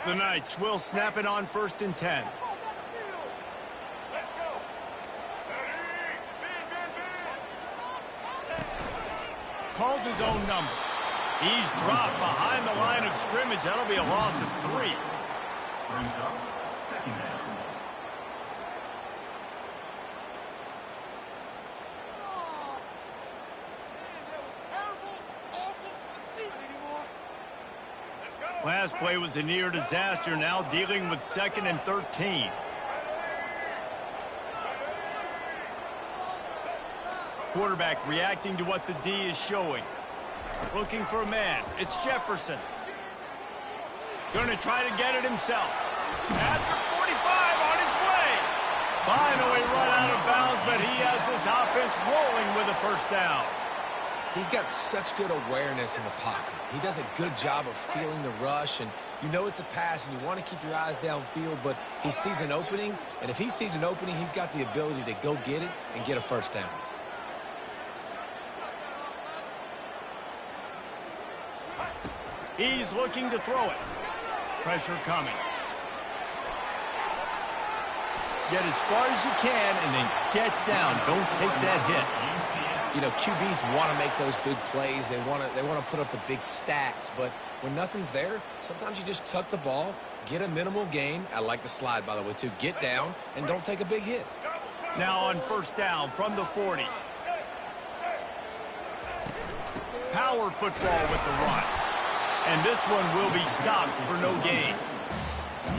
The Knights will snap it on 1st and 10. Calls his own number. He's dropped behind the line of scrimmage. That'll be a loss of 3. Brings up 2nd down. Last play was a near disaster, now dealing with 2nd and 13. Quarterback reacting to what the D is showing. Looking for a man. It's Jefferson. Going to try to get it himself. After 45 on his way. Finally run out of bounds, but he has this offense rolling with a 1st down. He's got such good awareness in the pocket. He does a good job of feeling the rush, and you know it's a pass, and you want to keep your eyes downfield, but he sees an opening, and if he sees an opening, he's got the ability to go get it and get a 1st down. He's looking to throw it. Pressure coming. Get as far as you can and then get down. Don't take that hit. You know, QBs want to make those big plays. They want to put up the big stats, but when nothing's there, sometimes you just tuck the ball, get a minimal gain. I like the slide, by the way, too. Get down and don't take a big hit. Now on 1st down from the 40. Power football with the run. And this one will be stopped for no gain.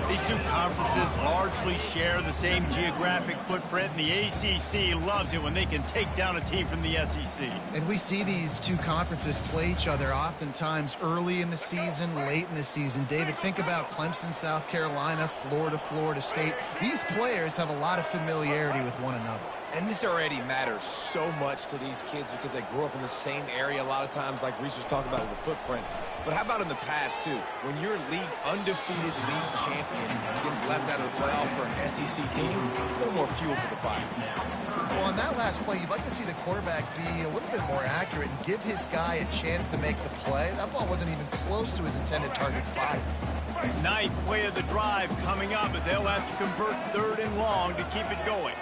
These two conferences largely share the same geographic footprint, and the ACC loves it when they can take down a team from the SEC. And we see these two conferences play each other oftentimes early in the season, late in the season. David, think about Clemson, South Carolina, Florida, Florida State. These players have a lot of familiarity with one another. And this already matters so much to these kids because they grew up in the same area a lot of times, like Reese was talking about with the footprint. But how about in the past, too? When your undefeated league champion gets left out of the playoff for an SEC team, a little more fuel for the fire. Well, on that last play, you'd like to see the quarterback be a little bit more accurate and give his guy a chance to make the play. That ball wasn't even close to his intended target spot. 9th play of the drive coming up, but they'll have to convert 3rd and long to keep it going.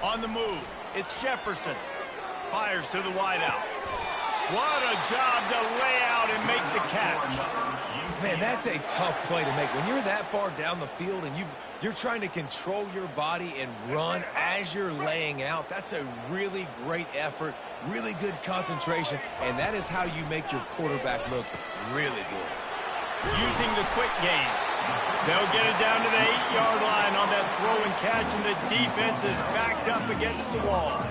On the move, it's Jefferson. Fires to the wideout. What a job to lay out and make the catch. Man, that's a tough play to make. When you're that far down the field and you're trying to control your body and run as you're laying out, that's a really great effort, really good concentration, and that is how you make your quarterback look really good. Using the quick game. They'll get it down to the 8-yard line on that throw and catch, and the defense is backed up against the wall.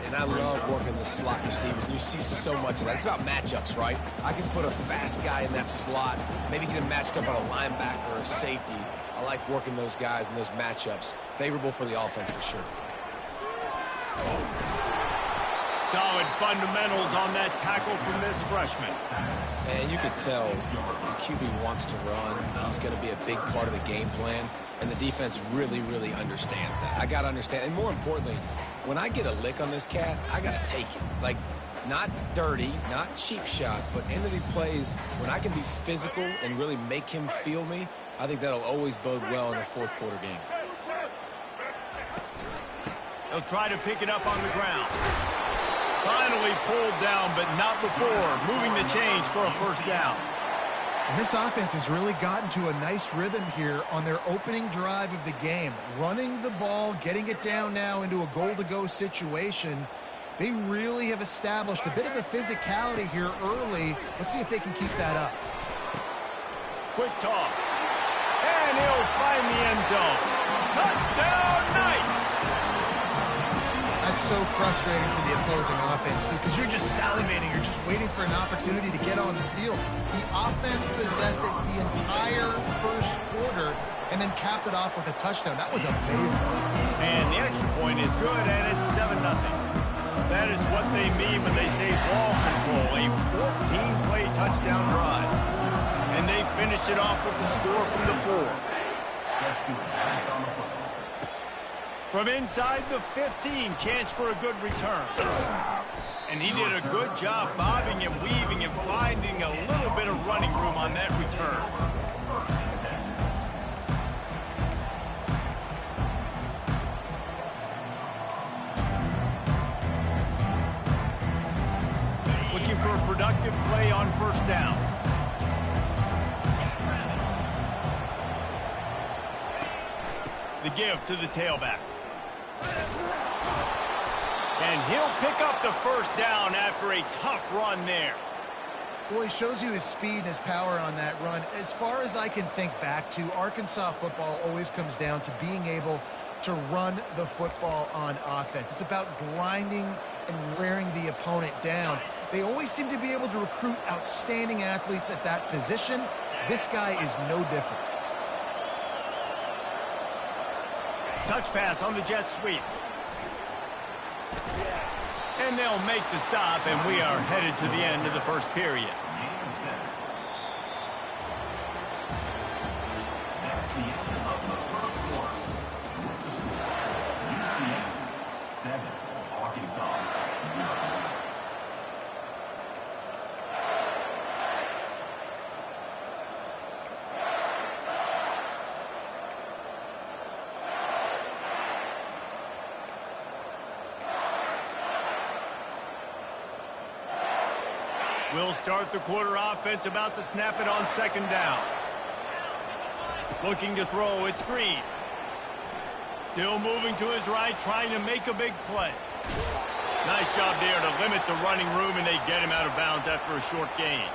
And I love working the slot receivers. You see so much of that. It's about matchups, right? I can put a fast guy in that slot, maybe get him matched up on a linebacker or a safety. I like working those guys in those matchups. Favorable for the offense for sure. Solid fundamentals on that tackle from this freshman. And you can tell the QB wants to run. He's going to be a big part of the game plan. And the defense really, really understands that. I got to understand. And more importantly, when I get a lick on this cat, I got to take it. Like, not dirty, not cheap shots, but end of the plays, when I can be physical and really make him feel me, I think that'll always bode well in a fourth quarter game. They'll try to pick it up on the ground. Finally pulled down, but not before moving the chains for a 1st down. And this offense has really gotten to a nice rhythm here on their opening drive of the game. Running the ball, getting it down now into a goal-to-go situation. They really have established a bit of a physicality here early. Let's see if they can keep that up. Quick toss. And he'll find the end zone. Touchdown, Knights! That's so frustrating for the opposing offense, too, because you're just salivating. You're just waiting for an opportunity to get on the field. The offense possessed it the entire first quarter and then capped it off with a touchdown. That was amazing. And the extra point is good, and it's 7-0. That is what they mean when they say ball control, a 14-play touchdown drive. And they finished it off with the score from the 4. From inside the 15, chance for a good return. And he did a good job bobbing and weaving and finding a little bit of running room on that return. Looking for a productive play on first down. The give to the tailback. And he'll pick up the first down after a tough run there. Well, he shows you his speed and his power on that run. As far as I can think back to, Arkansas football always comes down to being able to run the football on offense. It's about grinding and wearing the opponent down. They always seem to be able to recruit outstanding athletes at that position. This guy is no different. Touch pass on the jet sweep. And they'll make the stop, and we are headed to the end of the first period. That's the end of the first quarter. UCF 7, Arkansas 0. We'll start the quarter offense, about to snap it on second down. Looking to throw, it's Green. Still moving to his right, trying to make a big play. Nice job there to limit the running room, and they get him out of bounds after a short gain.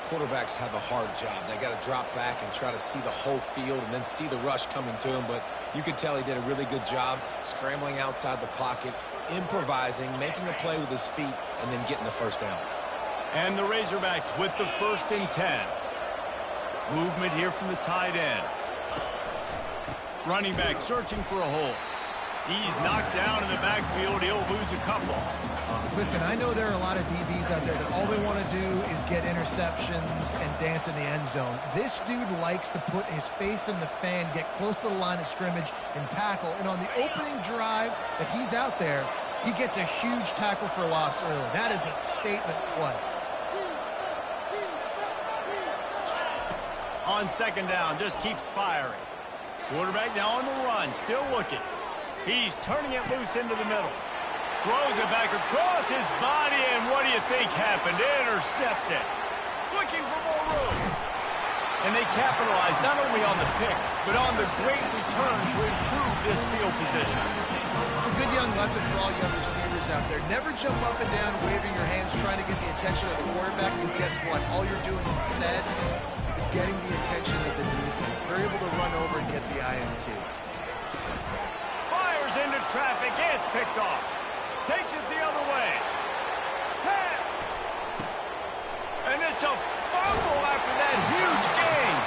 Quarterbacks have a hard job. They got to drop back and try to see the whole field and then see the rush coming to him. But you could tell he did a really good job scrambling outside the pocket, improvising, making a play with his feet, and then getting the first down. And the Razorbacks with the 1st and 10. Movement here from the tight end. Running back searching for a hole. He's knocked down in the backfield. He'll lose a couple. Listen, I know there are a lot of DBs out there that all they want to do is get interceptions and dance in the end zone. This dude likes to put his face in the fan, get close to the line of scrimmage, and tackle. And on the opening drive that he's out there, he gets a huge tackle for loss early. That is a statement play. On second down, just keeps firing. Quarterback now on the run, still looking. He's turning it loose into the middle. Throws it back across his body, and what do you think happened? Intercepted. Looking for more room. And they capitalized not only on the pick, but on the great return to improve this field position. It's a good young lesson for all young receivers out there. Never jump up and down waving your hands trying to get the attention of the quarterback, because guess what? All you're doing instead is getting the attention of the defense. They're able to run over and get the INT. Fires into traffic. It's picked off. Takes it the other way. Tap. And it's a fumble after that huge gain.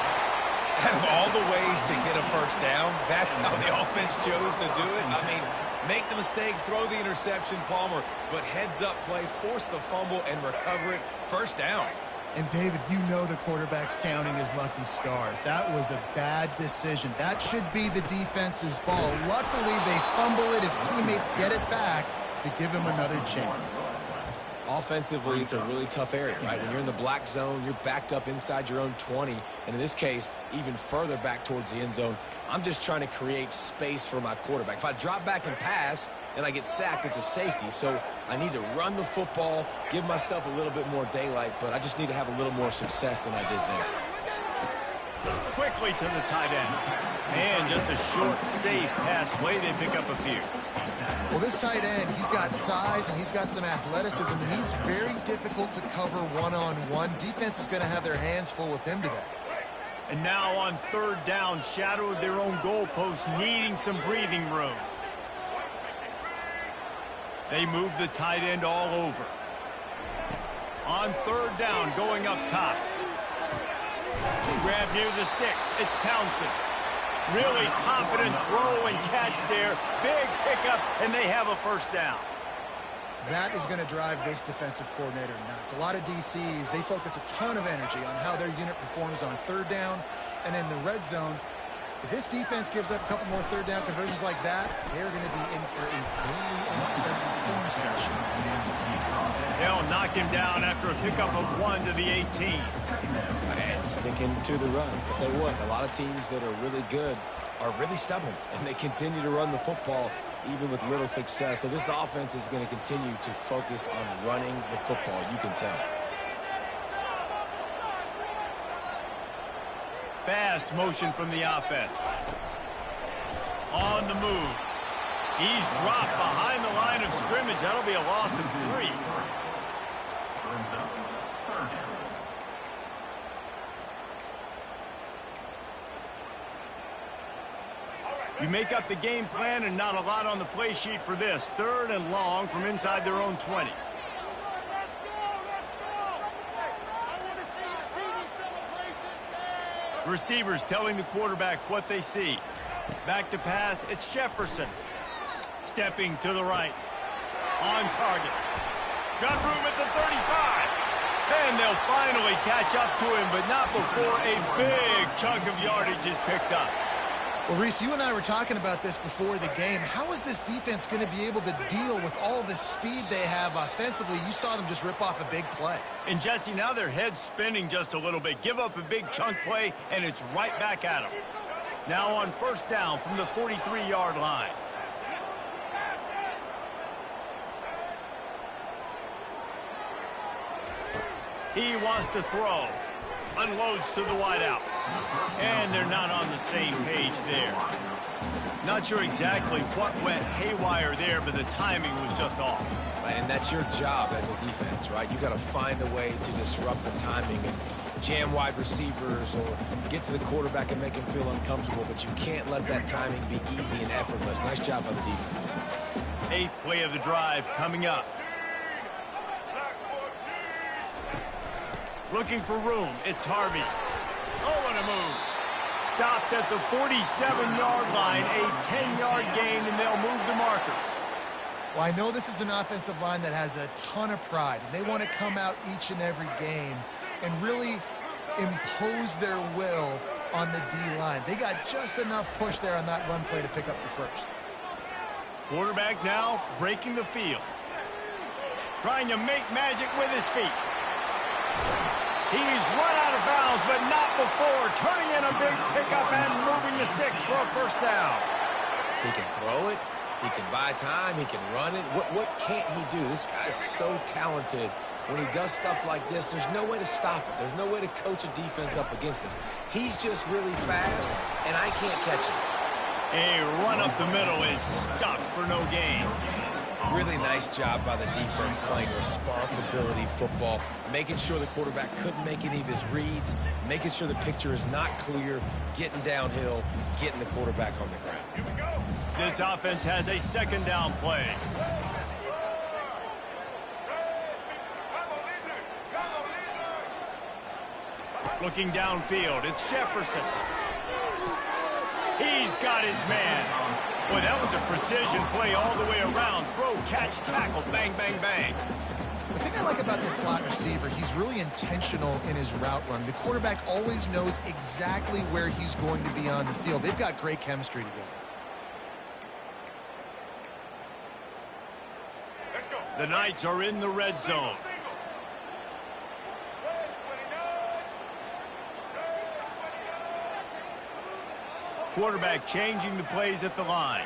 Out of all the ways to get a first down, that's how the offense chose to do it. I mean, make the mistake, throw the interception, Palmer, but heads-up play, force the fumble, and recover it. First down. And, David, you know the quarterback's counting his lucky stars. That was a bad decision. That should be the defense's ball. Luckily, they fumble it. His teammates get it back to give him another chance. Offensively, it's a really tough area, right? When you're in the black zone, you're backed up inside your own 20, and in this case, even further back towards the end zone. I'm just trying to create space for my quarterback. If I drop back and pass and I get sacked, it's a safety. So I need to run the football, give myself a little bit more daylight, but I just need to have a little more success than I did there. Quickly to the tight end. And just a short, safe pass play. They pick up a few. Well, this tight end, he's got size and he's got some athleticism, and he's very difficult to cover one-on-one. Defense is going to have their hands full with him today. And now on third down, shadow of their own goalpost, needing some breathing room. They move the tight end all over. On third down, going up top. Grab near the sticks. It's Townsend. Really confident throw and catch there. Big pickup, and they have a first down. That is going to drive this defensive coordinator nuts. A lot of DCs, they focus a ton of energy on how their unit performs on third down and in the red zone. If this defense gives up a couple more third down conversions like that, they're going to be in for a very unpleasant film session. knock him down after a pickup of 1 to the 18. And sticking to the run. I'll tell you what, a lot of teams that are really good are really stubborn, and they continue to run the football even with little success. So this offense is going to continue to focus on running the football, you can tell. Fast motion from the offense. On the move. He's dropped behind the line of scrimmage. That'll be a loss of 3. Brings up third down. You make up the game plan and not a lot on the play sheet for this. 3rd and long from inside their own 20. Receivers telling the quarterback what they see. Back to pass, it's Jefferson. Stepping to the right. On target. Got room at the 35. And they'll finally catch up to him, but not before a big chunk of yardage is picked up. Well, Reese, you and I were talking about this before the game. How is this defense going to be able to deal with all the speed they have offensively? You saw them just rip off a big play. And, Jesse, now their head's spinning just a little bit. Give up a big chunk play, and it's right back at them. Now on 1st down from the 43-yard line. He wants to throw. Unloads to the wideout. And they're not on the same page there. Not sure exactly what went haywire there, but the timing was just off. Right, and that's your job as a defense, right? You got to find a way to disrupt the timing and jam wide receivers or get to the quarterback and make him feel uncomfortable, but you can't let that timing be easy and effortless. Nice job by the defense. 8th play of the drive coming up. Looking for room. It's Harvey. Oh, and a move. Stopped at the 47-yard line. A 10-yard gain, and they'll move the markers. Well, I know this is an offensive line that has a ton of pride. They want to come out each and every game and really impose their will on the D-line. They got just enough push there on that run play to pick up the 1st. Quarterback now breaking the field. Trying to make magic with his feet. He's run out of bounds, but not before turning in a big pickup and moving the sticks for a 1st down. He can throw it. He can buy time. He can run it. What can't he do? This guy's so talented. When he does stuff like this, there's no way to stop it. There's no way to coach a defense up against this. He's just really fast, and I can't catch him. A run up the middle is stopped for no gain. Really nice job by the defense playing responsibility football, making sure the quarterback couldn't make any of his reads, making sure the picture is not clear, getting downhill, getting the quarterback on the ground. This offense has a 2nd down play. Looking downfield, it's Jefferson. He's got his man. Boy, that was a precision play all the way around. Throw, catch, tackle, bang, bang, bang. The thing I like about this slot receiver, he's really intentional in his route run. The quarterback always knows exactly where he's going to be on the field. They've got great chemistry together. The Knights are in the red zone. Quarterback changing the plays at the line.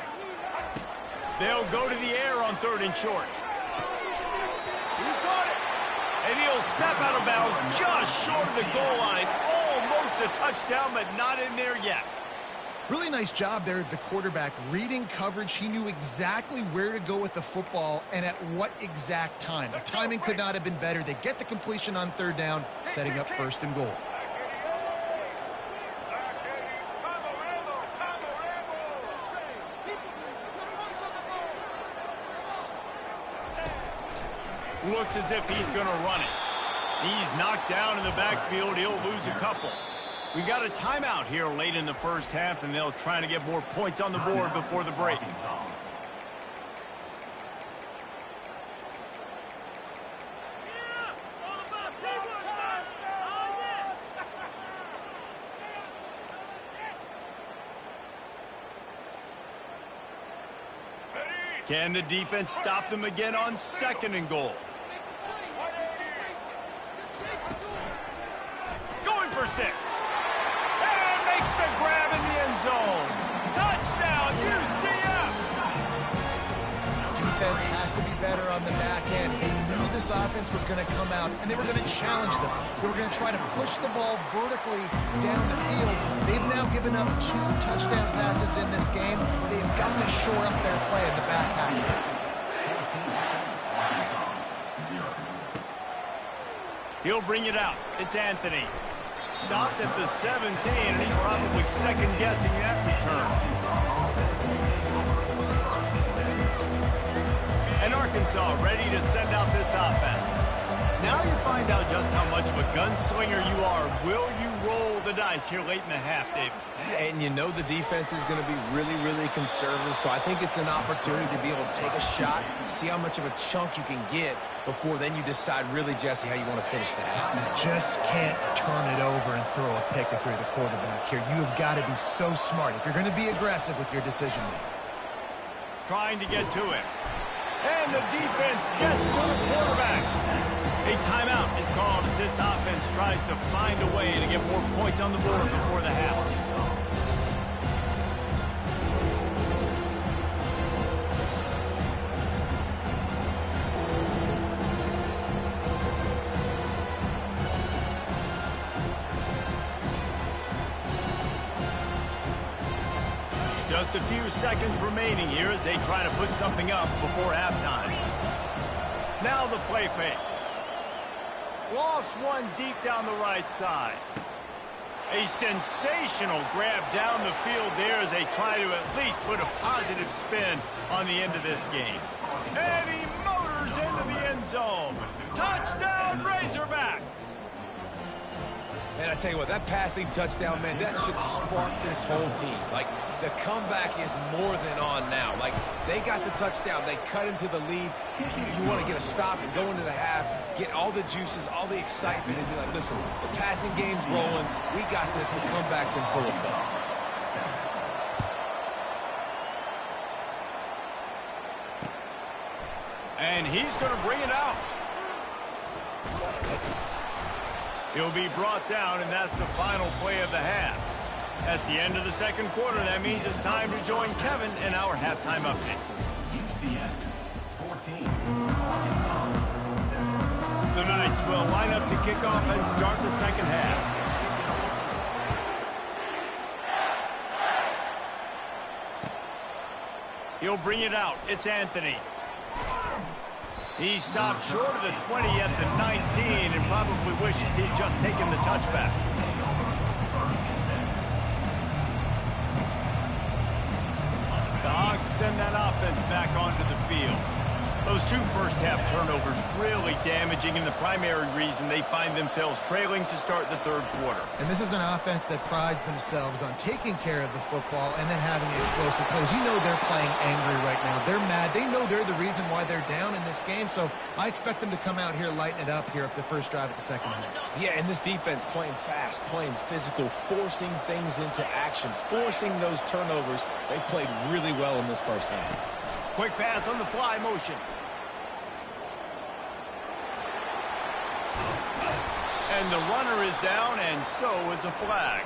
They'll go to the air on 3rd and short. He caught it. And he'll step out of bounds just short of the goal line. Almost a touchdown, but not in there yet. Really nice job there of the quarterback reading coverage. He knew exactly where to go with the football and at what exact time. The timing could not have been better. They get the completion on 3rd down, setting up 1st and goal. Looks as if he's going to run it. He's knocked down in the backfield. He'll lose a couple. We got a timeout here late in the 1st half, and they'll try to get more points on the board before the break. Can the defense stop them again on 2nd and goal? for 6. And makes the grab in the end zone. Touchdown, UCF! Defense has to be better on the back end. They knew this offense was going to come out, and they were going to challenge them. They were going to try to push the ball vertically down the field. They've now given up 2 touchdown passes in this game. They've got to shore up their play in the back half. He'll bring it out. It's Anthony. Stopped at the 17, and he's probably second-guessing that return. And Arkansas ready to send out this offense. Now you find out just how much of a gunslinger you are. Will you roll the dice here late in the half, David? And you know the defense is going to be really, really conservative, so I think it's an opportunity to be able to take a shot, see how much of a chunk you can get before then you decide really, Jesse, how you want to finish the half. You just can't turn it over and throw a pick if you're the quarterback here. You have got to be so smart if you're going to be aggressive with your decision making. Trying to get to it. And the defense gets to the quarterback. A timeout is called as this offense tries to find a way to get more points on the board before the half. Just a few seconds remaining here as they try to put something up before halftime. Now the play fake. Lost one deep down the right side. A sensational grab down the field there as they try to at least put a positive spin on the end of this game. And he motors into the end zone. Touchdown, Razorbacks! Man, I tell you what, that passing touchdown, man, that should spark this whole team. Like, the comeback is more than on now. Like, they got the touchdown. They cut into the lead. You want to get a stop and go into the half, get all the juices, all the excitement, and be like, listen, the passing game's rolling. We got this. The comeback's in full effect. And he's going to bring it out. He'll be brought down, and that's the final play of the half. That's the end of the second quarter. That means it's time to join Kevin in our halftime update. UCF 14, Arkansas 7. The Knights will line up to kick off and start the second half. He'll bring it out. It's Anthony. He stopped short of the 20 at the 19 and probably wishes he'd just taken the touchback. The Hogs send that offense back onto the field. Those 2 first-half turnovers really damaging and the primary reason they find themselves trailing to start the third quarter. And this is an offense that prides themselves on taking care of the football and then having explosive plays. You know they're playing angry right now. They're mad. They know they're the reason why they're down in this game, so I expect them to come out here, lighten it up here for the first drive of the second half. Yeah, and this defense playing fast, playing physical, forcing things into action, forcing those turnovers. They played really well in this first half. Quick pass on the fly motion. And the runner is down, and so is a flag.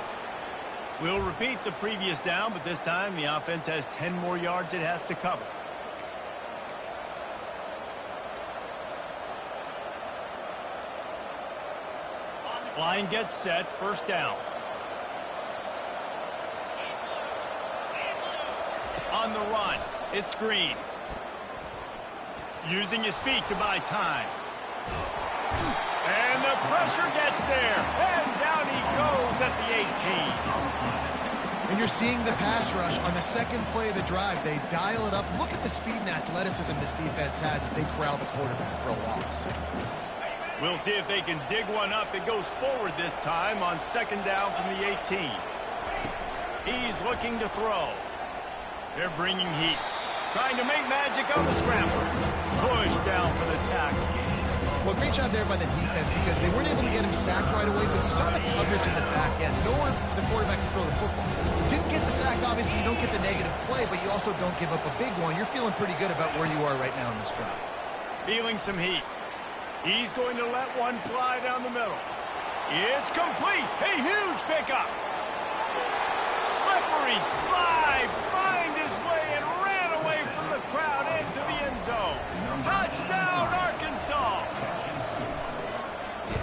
We'll repeat the previous down, but this time the offense has 10 more yards it has to cover. Line gets set, first down. On the run, it's Green. Using his feet to buy time. And the pressure gets there. And down he goes at the 18. And you're seeing the pass rush on the second play of the drive. They dial it up. Look at the speed and athleticism this defense has as they corral the quarterback for a loss. We'll see if they can dig one up. It goes forward this time on second down from the 18. He's looking to throw. They're bringing heat. Trying to make magic on the scramble. Push down for the tackle. Well, great job there by the defense because they weren't able to get him sacked right away, but you saw the coverage in the back end. Nowhere for the quarterback to throw the football. Didn't get the sack, obviously. You don't get the negative play, but you also don't give up a big one. You're feeling pretty good about where you are right now in this drive. Feeling some heat. He's going to let one fly down the middle. It's complete. A huge pickup. Slippery slide. Find his way and ran away from the crowd into the end zone. Touchdown, Arkansas.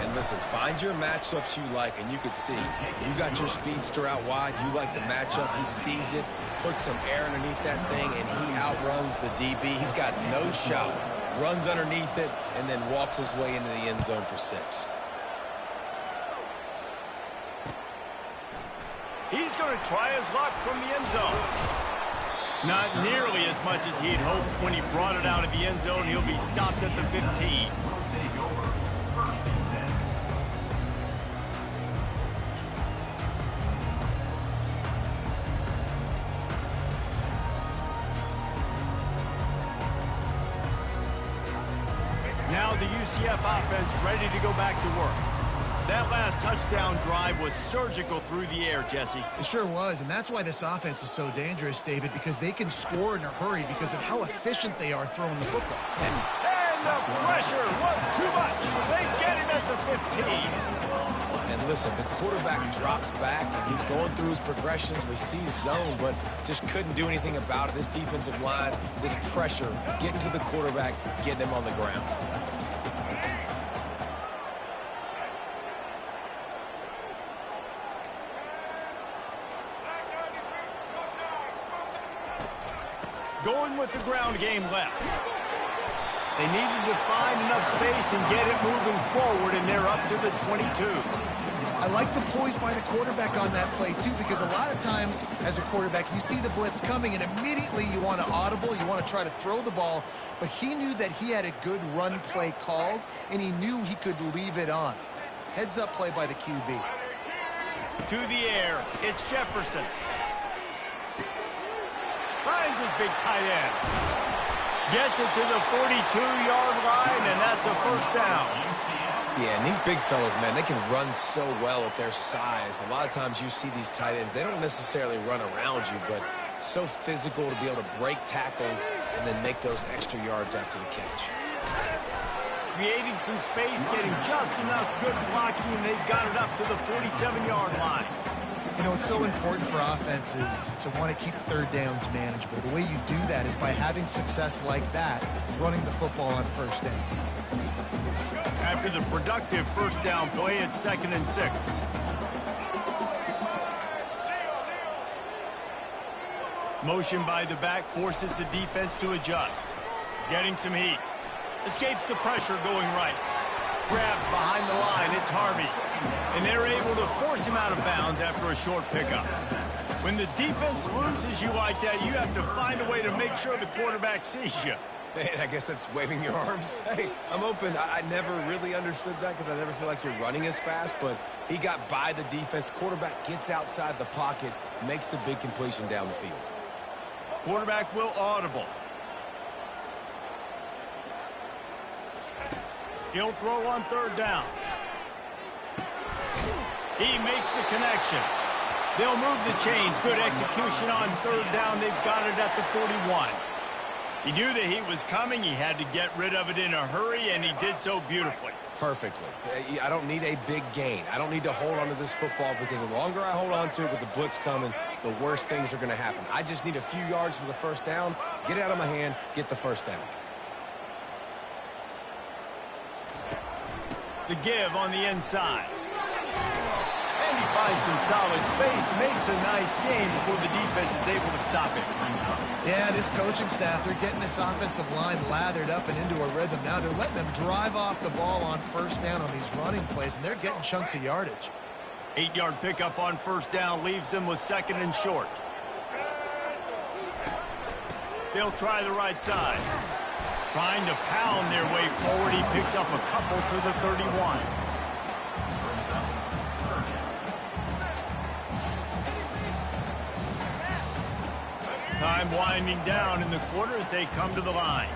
And listen, find your matchups you like, and you can see you got your speedster out wide. You like the matchup. He sees it, puts some air underneath that thing, and he outruns the DB. He's got no shot. Runs underneath it, and then walks his way into the end zone for 6. He's going to try his luck from the end zone. Not nearly as much as he'd hoped when he brought it out of the end zone. He'll be stopped at the 15. Now the UCF offense ready to go back to work. That last touchdown drive was surgical through the air, Jesse. It sure was, and that's why this offense is so dangerous, David, because they can score in a hurry because of how efficient they are throwing the football. And the pressure was too much. They get him at the 15. And listen, the quarterback drops back, and he's going through his progressions. We see zone, but just couldn't do anything about it. This defensive line, this pressure, getting to the quarterback, getting him on the ground. Going with the ground game left. They needed to find enough space and get it moving forward, and they're up to the 22. I like the poise by the quarterback on that play, too, because a lot of times as a quarterback, you see the blitz coming, and immediately you want to audible, you want to try to throw the ball, but he knew that he had a good run play called, and he knew he could leave it on. Heads-up play by the QB. To the air, it's Jefferson. Finds his big tight end. Gets it to the 42-yard line, and that's a first down. Yeah, and these big fellas, man, they can run so well at their size. A lot of times you see these tight ends, they don't necessarily run around you, but so physical to be able to break tackles and then make those extra yards after the catch. Creating some space, getting just enough good blocking, and they've got it up to the 47-yard line. You know, it's so important for offenses to want to keep third downs manageable. The way you do that is by having success like that, running the football on first down. After the productive first down play, it's 2nd and 6. Motion by the back forces the defense to adjust. Getting some heat. Escapes the pressure going right. Grabbed behind the line, it's Harvey. And they're able to force him out of bounds after a short pickup. When the defense loses you like that, you have to find a way to make sure the quarterback sees you. Man, I guess that's waving your arms. Hey, I'm open. I never really understood that because I never feel like you're running as fast, but he got by the defense. Quarterback gets outside the pocket, makes the big completion down the field. Quarterback will audible. He'll throw on 3rd down. He makes the connection. They'll move the chains. Good execution on 3rd down. They've got it at the 41. He knew the heat was coming. He had to get rid of it in a hurry, and he did so beautifully. Perfectly. I don't need a big gain. I don't need to hold on to this football because the longer I hold on to it with the blitz coming, the worse things are going to happen. I just need a few yards for the first down, get it out of my hand, get the first down. The give on the inside. And he finds some solid space, makes a nice game before the defense is able to stop it. Yeah, this coaching staff, they're getting this offensive line lathered up and into a rhythm. Now they're letting them drive off the ball on first down on these running plays, and they're getting chunks of yardage. 8-yard pickup on first down leaves them with 2nd and short. They'll try the right side. Trying to pound their way forward. He picks up a couple to the 31. Time winding down in the quarter as they come to the line.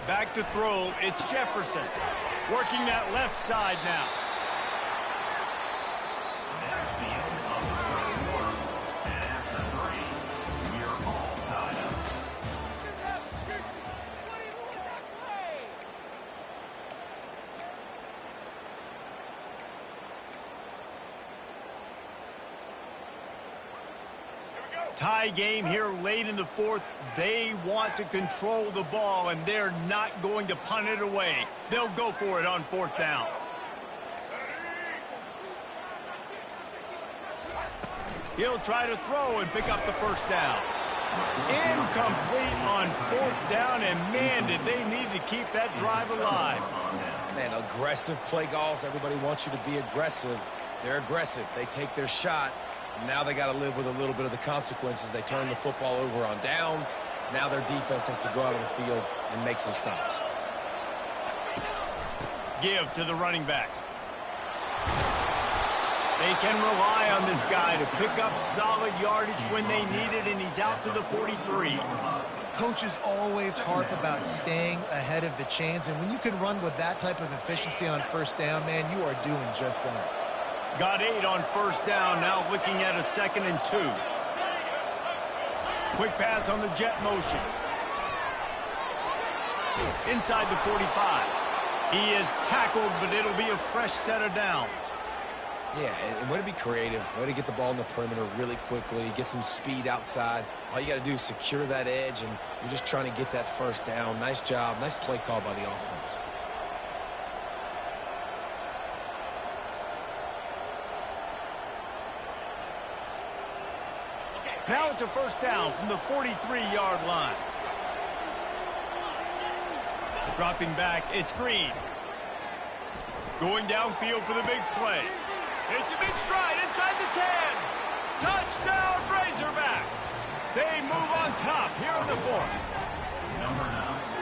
Back to throw, it's Jefferson. Working that left side now. tie game here late in the fourth. They want to control the ball, and they're not going to punt it away. They'll go for it on fourth down. He'll try to throw and pick up the first down. Incomplete on fourth down, and man, did they need to keep that drive alive. Man, aggressive play calls. Everybody wants you to be aggressive. They're aggressive. They take their shot. Now they got to live with a little bit of the consequences. They turn the football over on downs. Now their defense has to go out of the field and make some stops. Give to the running back. They can rely on this guy to pick up solid yardage when they need it, and he's out to the 43. Coaches always harp about staying ahead of the chains, and when you can run with that type of efficiency on first down, man, you are doing just that. Got 8 on first down, now looking at a 2nd and 2. Quick pass on the jet motion. Inside the 45. He is tackled, but it'll be a fresh set of downs. Yeah, and way to be creative, way to get the ball in the perimeter really quickly, get some speed outside. All you got to do is secure that edge, and you're just trying to get that first down. Nice job, nice play call by the offense. Now it's a first down from the 43-yard line. Dropping back, it's Green. Going downfield for the big play. It's a big stride inside the 10. Touchdown, Razorbacks. They move on top here in the fourth.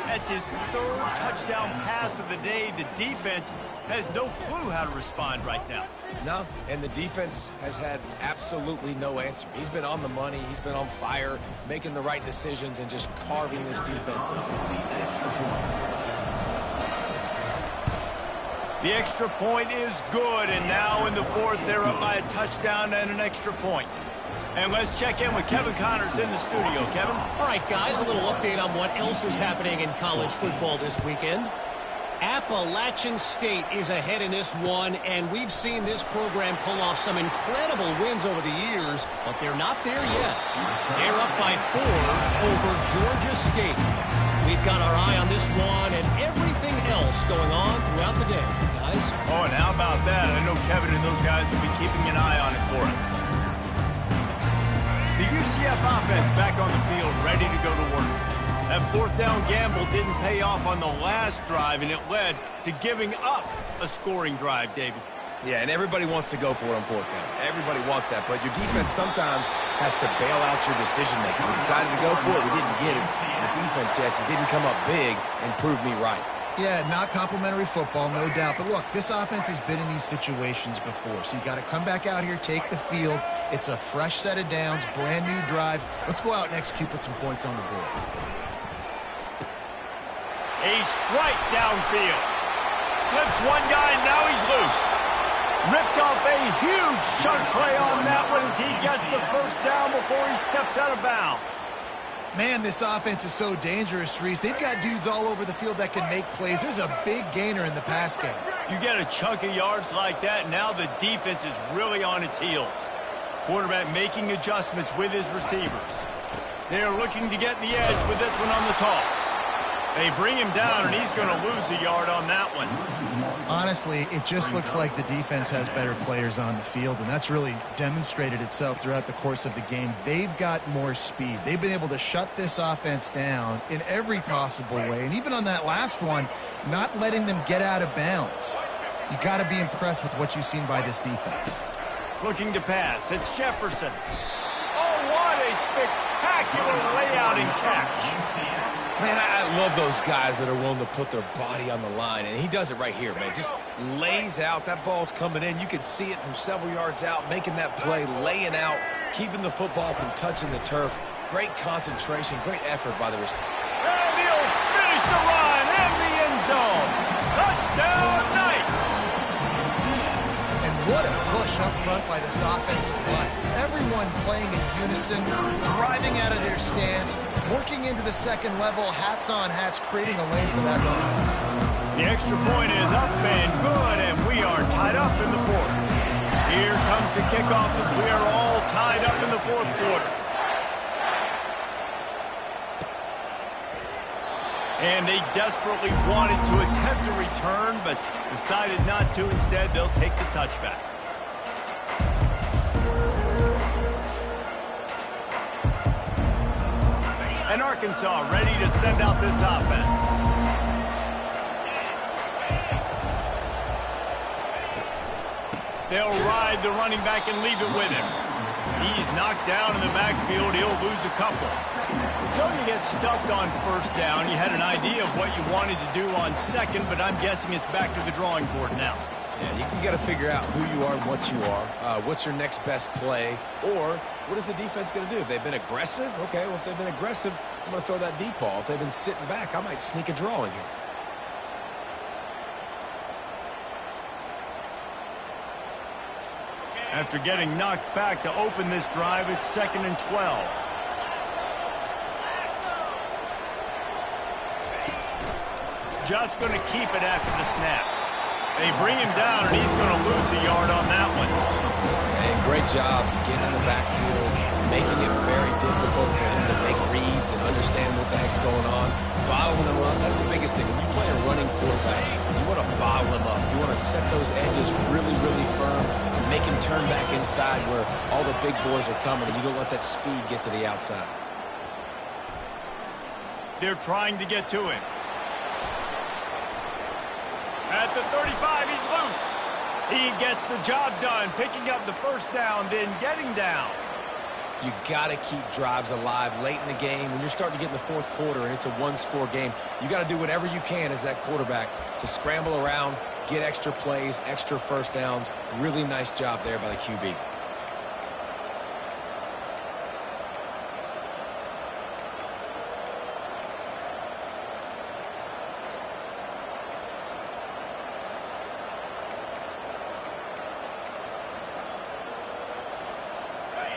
That's his 3rd touchdown pass of the day. The defense has no clue how to respond right now. No, and the defense has had absolutely no answer. He's been on the money. He's been on fire, making the right decisions and just carving this defense up. The extra point is good, and now in the fourth, they're up by a touchdown and an extra point. And let's check in with Kevin Connors in the studio. Kevin? All right, guys, a little update on what else is happening in college football this weekend. Appalachian State is ahead in this one, and we've seen this program pull off some incredible wins over the years, but they're not there yet. They're up by 4 over Georgia State. We've got our eye on this one and everything else going on throughout the day, guys. Oh, and how about that? I know Kevin and those guys will be keeping an eye on it for us. The UCF offense back on the field, ready to go to work. That fourth down gamble didn't pay off on the last drive, and it led to giving up a scoring drive, David. Yeah, and everybody wants to go for it on fourth down. Everybody wants that, but your defense sometimes has to bail out your decision-making. We decided to go for it. We didn't get it. The defense, Jesse, didn't come up big and prove me right. Yeah, not complimentary football, no doubt. But look, this offense has been in these situations before. So you got to come back out here, take the field. It's a fresh set of downs, brand new drive. Let's go out and execute, put some points on the board. A strike downfield. Slips one guy, now he's loose. Ripped off a huge chunk play on that one as he gets the first down before he steps out of bounds. Man, this offense is so dangerous, Reese. They've got dudes all over the field that can make plays. There's a big gainer in the pass game. You get a chunk of yards like that, now the defense is really on its heels. Quarterback making adjustments with his receivers. They're looking to get the edge with this one on the toss. They bring him down, and he's going to lose a yard on that one. Honestly, it just looks like the defense has better players on the field, and that's really demonstrated itself throughout the course of the game. They've got more speed. They've been able to shut this offense down in every possible way, and even on that last one, not letting them get out of bounds. You got to be impressed with what you've seen by this defense. Looking to pass. It's Jefferson. Oh, what a spectacular layout and catch. Man, I love those guys that are willing to put their body on the line, and he does it right here, man. Just lays out. That ball's coming in. You can see it from several yards out, making that play, laying out, keeping the football from touching the turf. Great concentration, great effort by the receiver. And he'll finish the run in the end zone. Touchdown, Knights. And what a push up front by this offensive line. Everyone playing in unison, driving out of their stance, working into the second level, hats on hats, creating a lane for that run. The extra point is up and good, and we are tied up in the fourth. Here comes the kickoff as we are all tied up in the fourth quarter. And they desperately wanted to attempt a return, but decided not to. Instead, they'll take the touchback. And Arkansas ready to send out this offense. They'll ride the running back and leave it with him. He's knocked down in the backfield. He'll lose a couple. So you get stuffed on first down. You had an idea of what you wanted to do on second, but I'm guessing it's back to the drawing board now. Yeah, you got to figure out who you are and what you are. What's your next best play? Or what is the defense going to do? If they've been aggressive, okay, well, if they've been aggressive, I'm going to throw that deep ball. If they've been sitting back, I might sneak a draw in here. After getting knocked back to open this drive, it's 2nd and 12. Just going to keep it after the snap. They bring him down, and he's going to lose a yard on that one. Hey, great job getting in the backfield, making it very difficult for him to make reads and understand what the heck's going on. Bottling him up, that's the biggest thing. When you play a running quarterback, you want to bottle him up. You want to set those edges really, really firm and make him turn back inside where all the big boys are coming, and you don't let that speed get to the outside. They're trying to get to him. At the 35, he's loose. He gets the job done, picking up the first down, then getting down. You got to keep drives alive late in the game. When you're starting to get in the fourth quarter and it's a one-score game, you got to do whatever you can as that quarterback to scramble around, get extra plays, extra first downs. Really nice job there by the QB.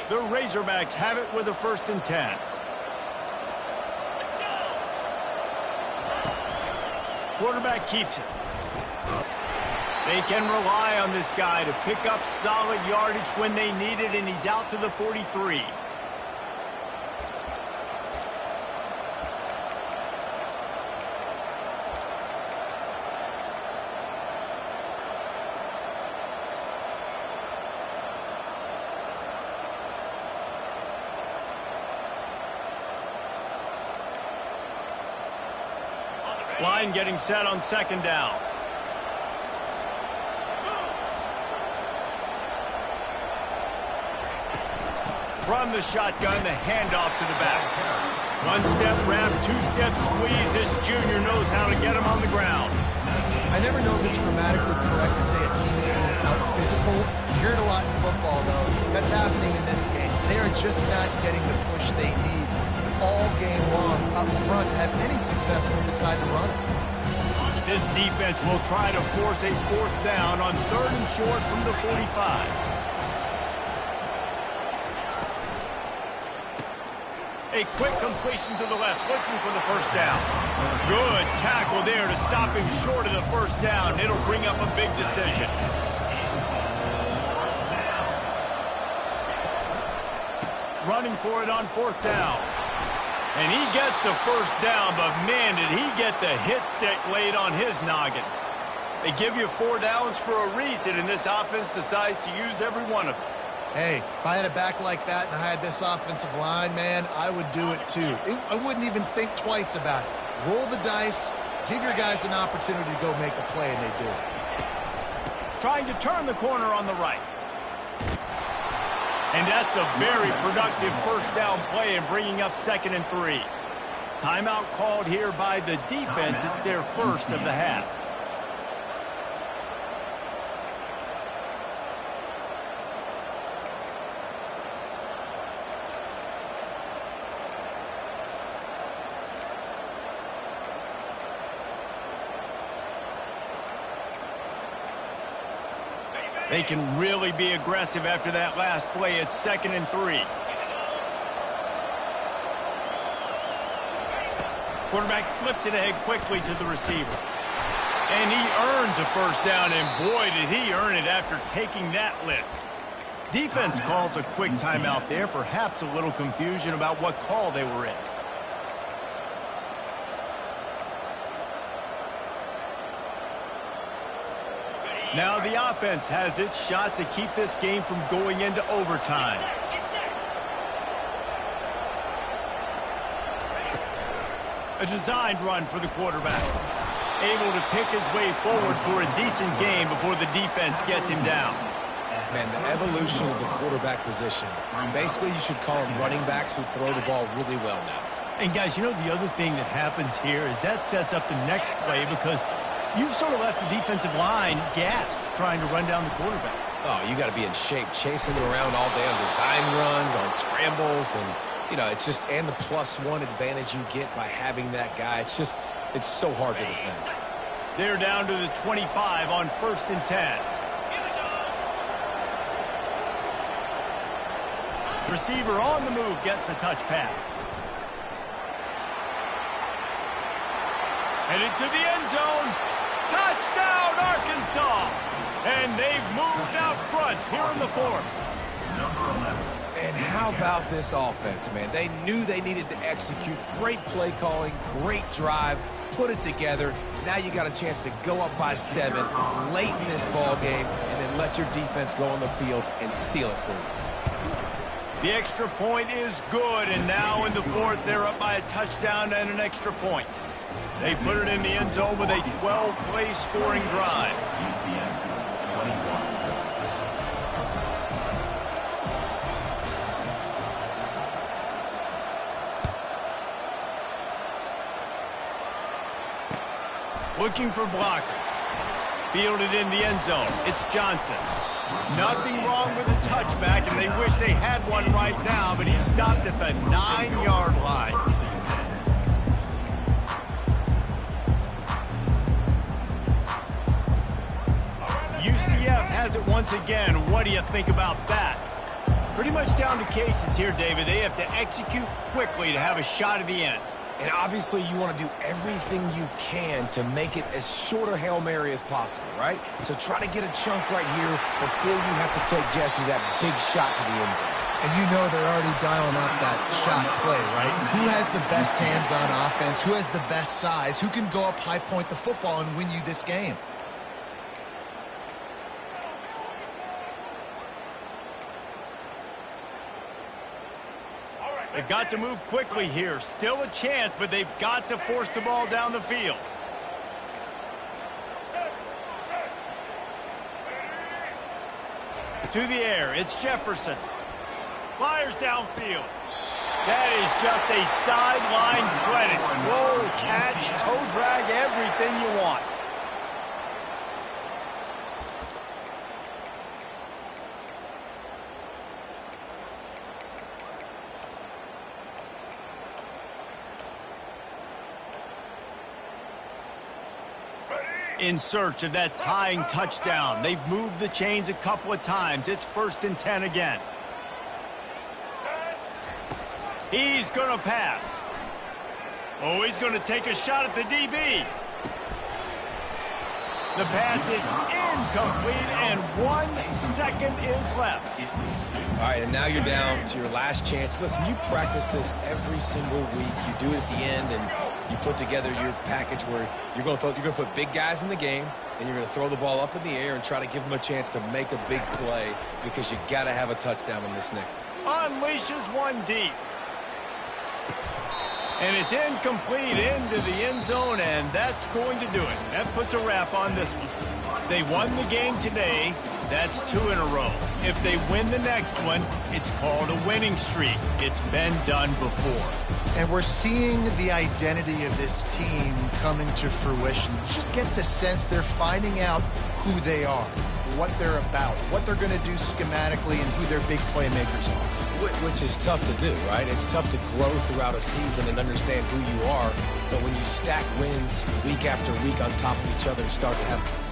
The Razorbacks have it with a 1st and 10. Quarterback keeps it. They can rely on this guy to pick up solid yardage when they need it, and he's out to the 43. Line getting set on 2nd down. From the shotgun, the handoff to the back. One-step wrap, two-step squeeze. This junior knows how to get him on the ground. I never know if it's grammatically correct to say a team is being out-physical. You hear it a lot in football, though. That's happening in this game. They are just not getting the push they need all game long up front to have any success when they decide to run. This defense will try to force a 4th down on 3rd and short from the 45. A quick completion to the left, looking for the 1st down. Good tackle there to stop him short of the 1st down. It'll bring up a big decision. Running for it on 4th down. And he gets the 1st down, but man, did he get the hit stick laid on his noggin. They give you 4 downs for a reason, and this offense decides to use every one of them. Hey, if I had a back like that and I had this offensive line, man, I would do it too. I wouldn't even think twice about it. Roll the dice, give your guys an opportunity to go make a play, and they do. Trying to turn the corner on the right. And that's a very productive 1st down play and bringing up 2nd and 3. Timeout called here by the defense. It's their 1st of the half. They can really be aggressive after that last play. It's 2nd and 3. Quarterback flips it ahead quickly to the receiver. And he earns a 1st down, and boy, did he earn it after taking that lift. Defense calls a quick timeout there, perhaps a little confusion about what call they were in. Now the offense has its shot to keep this game from going into overtime. A designed run for the quarterback. Able to pick his way forward for a decent game before the defense gets him down. Man, the evolution of the quarterback position. Basically, you should call them running backs who throw the ball really well now. And guys, you know the other thing that happens here is that sets up the next play because you've sort of left the defensive line gassed trying to run down the quarterback. Oh, you got to be in shape, chasing him around all day on design runs, on scrambles, and, you know, it's just, and the +1 advantage you get by having that guy. It's just, it's so hard to defend. They're down to the 25 on 1st and 10. Receiver on the move gets the touch pass. Headed to the end zone. Touchdown, Arkansas! And they've moved out front here in the 4th. And how about this offense, man? They knew they needed to execute. Great play calling, great drive, put it together. Now you got a chance to go up by 7 late in this ball game and then let your defense go on the field and seal it for you. The extra point is good, and now in the 4th, they're up by a touchdown and an extra point. They put it in the end zone with a 12-play scoring drive. UCF 21. Looking for blockers. Fielded in the end zone. It's Johnson. Nothing wrong with the touchback, and they wish they had one right now, but he stopped at the 9-yard line. UCF has it once again. What do you think about that? Pretty much down to cases here, David. They have to execute quickly to have a shot at the end. And obviously you want to do everything you can to make it as short a Hail Mary as possible, right? So try to get a chunk right here before you have to take Jesse that big shot to the end zone. And you know they're already dialing up that shot play, right? Who has the best hands-on offense? Who has the best size? Who can go up high point the football and win you this game? They've got to move quickly here. Still a chance, but they've got to force the ball down the field. To the air, it's Jefferson. Fires downfield. That is just a sideline credit. Roll, catch, toe drag, everything you want. In search of that tying touchdown. They've moved the chains a couple of times. It's 1st and 10 again. He's going to pass. Oh, he's going to take a shot at the DB. The pass is incomplete, and 1 second is left. All right, and now you're down to your last chance. Listen, you practice this every single week. You do it at the end, and you put together your package where you're going to put big guys in the game, and you're going to throw the ball up in the air and try to give them a chance to make a big play because you got to have a touchdown in this nick. Unleashes one deep. And it's incomplete into the end zone, and that's going to do it. That puts a wrap on this one. They won the game today. That's 2 in a row. If they win the next one, it's called a winning streak. It's been done before. And we're seeing the identity of this team come into fruition. You just get the sense they're finding out who they are, what they're about, what they're going to do schematically, and who their big playmakers are. Which is tough to do, right? It's tough to grow throughout a season and understand who you are. But when you stack wins week after week on top of each other and start to have